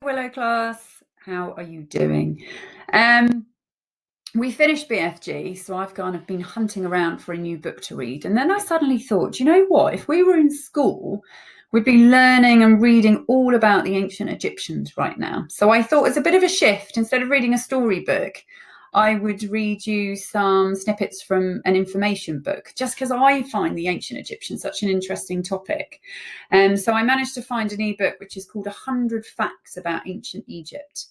Willow class, how are you doing? We finished BFG, so I've kind of been hunting around for a new book to read. And then I suddenly thought, you know what? If we were in school, we'd be learning and reading all about the ancient Egyptians right now. So I thought, as a bit of a shift, instead of reading a storybook, I would read you some snippets from an information book, just because I find the ancient Egyptians such an interesting topic. So I managed to find an ebook which is called 100 Facts About Ancient Egypt.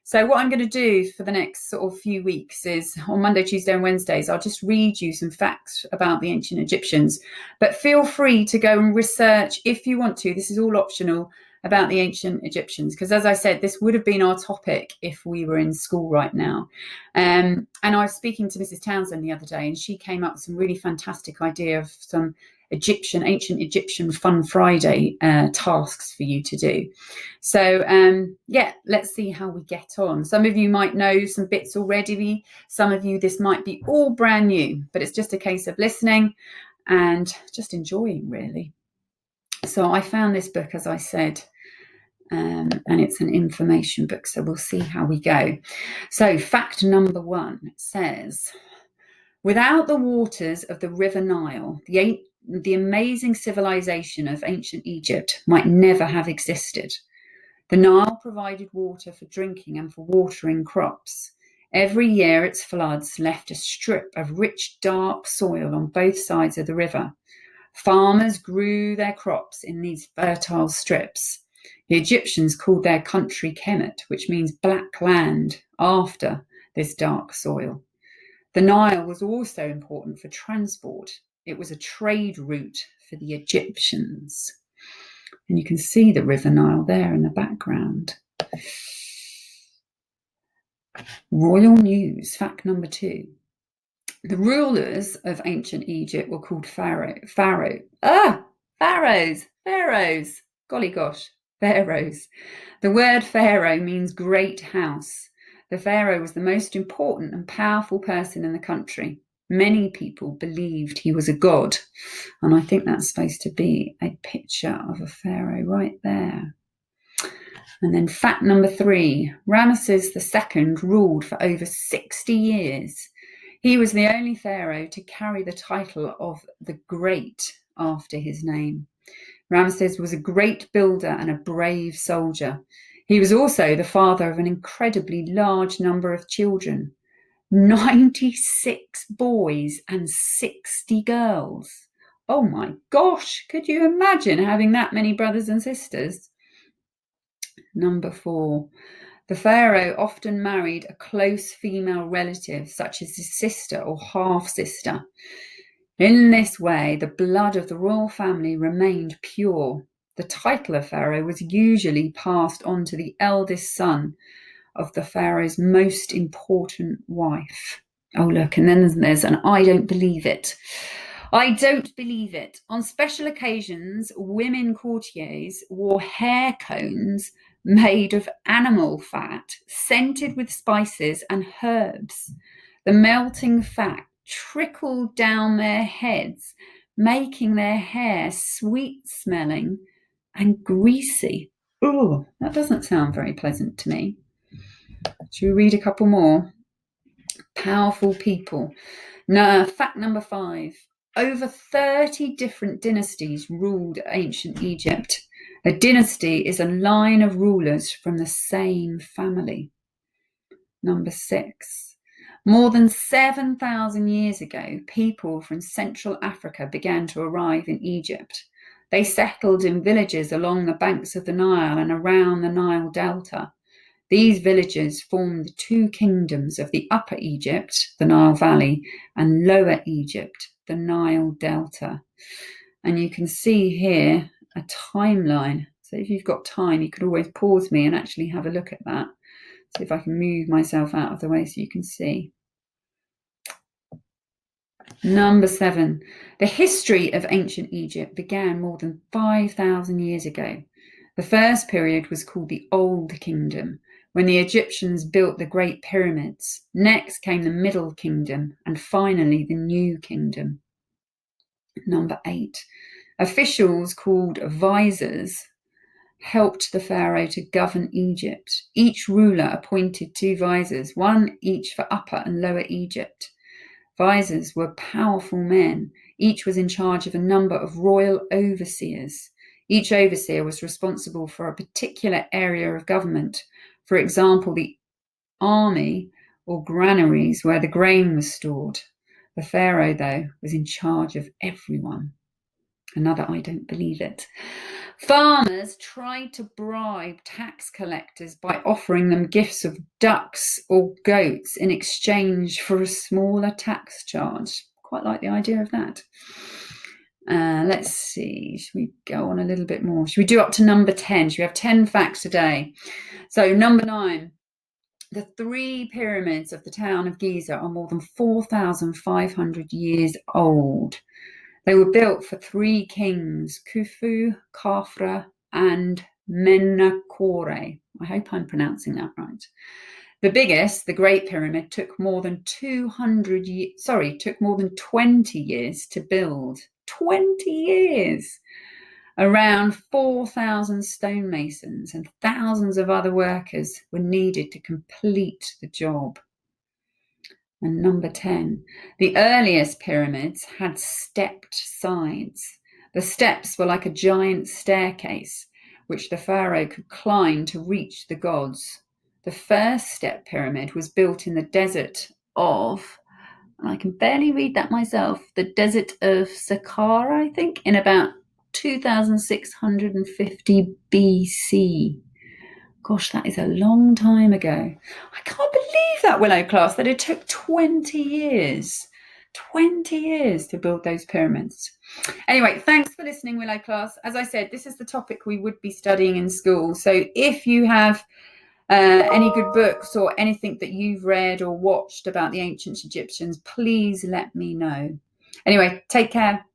So what I'm going to do for the next sort of few weeks is on Monday, Tuesday and Wednesdays, I'll just read you some facts about the ancient Egyptians. But feel free to go and research if you want to. This is all optional about the ancient Egyptians, because as I said, this would have been our topic if we were in school right now. And I was speaking to Mrs. Townsend the other day, and she came up with some really fantastic idea of some ancient Egyptian Fun Friday tasks for you to do. So yeah, let's see how we get on. Some of you might know some bits already. Some of you, this might be all brand new, but it's just a case of listening and just enjoying, really. So I found this book, as I said, and it's an information book, so we'll see how we go. So fact number 1 says, without the waters of the River Nile, the amazing civilization of ancient Egypt might never have existed. The Nile provided water for drinking and for watering crops. Every year its floods left a strip of rich, dark soil on both sides of the river. Farmers grew their crops in these fertile strips. The Egyptians called their country Kemet, which means black land, after this dark soil. The Nile was also important for transport. It was a trade route for the Egyptians. And you can see the River Nile there in the background. Royal news, fact number 2. The rulers of ancient Egypt were called pharaohs. Golly gosh, pharaohs. The word pharaoh means great house. The pharaoh was the most important and powerful person in the country. Many people believed he was a god. And I think that's supposed to be a picture of a pharaoh right there. And then fact number 3, Ramesses II ruled for over 60 years. He was the only pharaoh to carry the title of the Great after his name. Ramesses was a great builder and a brave soldier. He was also the father of an incredibly large number of children, 96 boys and 60 girls. Oh my gosh, could you imagine having that many brothers and sisters? Number 4, the pharaoh often married a close female relative, such as his sister or half-sister. In this way, the blood of the royal family remained pure. The title of pharaoh was usually passed on to the eldest son of the pharaoh's most important wife. Oh, look, and then there's an I don't believe it. I don't believe it. On special occasions, women courtiers wore hair cones made of animal fat, scented with spices and herbs. The melting fat trickled down their heads, making their hair sweet-smelling and greasy. Oh, that doesn't sound very pleasant to me. Should we read a couple more? Powerful people. Now, fact number 5. Over 30 different dynasties ruled ancient Egypt. A dynasty is a line of rulers from the same family. Number 6. More than 7,000 years ago, people from Central Africa began to arrive in Egypt. They settled in villages along the banks of the Nile and around the Nile Delta. These villages formed the 2 kingdoms of the Upper Egypt, the Nile Valley, and Lower Egypt, the Nile Delta. And you can see here a timeline. So if you've got time, you could always pause me and actually have a look at that. See if I can move myself out of the way so you can see. Number 7. The history of ancient Egypt began more than 5,000 years ago. The first period was called the Old Kingdom, when the Egyptians built the Great Pyramids. Next came the Middle Kingdom, and finally the New Kingdom. Number 8. Officials called viziers helped the Pharaoh to govern Egypt. Each ruler appointed 2 viziers, one each for Upper and Lower Egypt. Viziers were powerful men. Each was in charge of a number of royal overseers. Each overseer was responsible for a particular area of government. For example, the army or granaries where the grain was stored. The Pharaoh, though, was in charge of everyone. Another I don't believe it. Farmers tried to bribe tax collectors by offering them gifts of ducks or goats in exchange for a smaller tax charge. Quite like the idea of that. Let's see. Should we go on a little bit more? Should we do up to number 10? Should we have 10 facts today? So number 9. The 3 pyramids of the town of Giza are more than 4,500 years old. They were built for 3 kings, Khufu, Khafra, and Menkaure. I hope I'm pronouncing that right. The biggest, the Great Pyramid, took more than 20 years to build. 20 years! Around 4,000 stonemasons and thousands of other workers were needed to complete the job. And number 10, the earliest pyramids had stepped sides. The steps were like a giant staircase, which the pharaoh could climb to reach the gods. The first step pyramid was built in the desert of, and I can barely read that myself, the desert of Saqqara, I think, in about 2650 BC. Gosh, that is a long time ago. I can't believe that, Willow class, that it took 20 years. 20 years to build those pyramids. Anyway, thanks for listening, Willow class. As I said, this is the topic we would be studying in school. So if you have any good books or anything that you've read or watched about the ancient Egyptians, please let me know. Anyway, take care.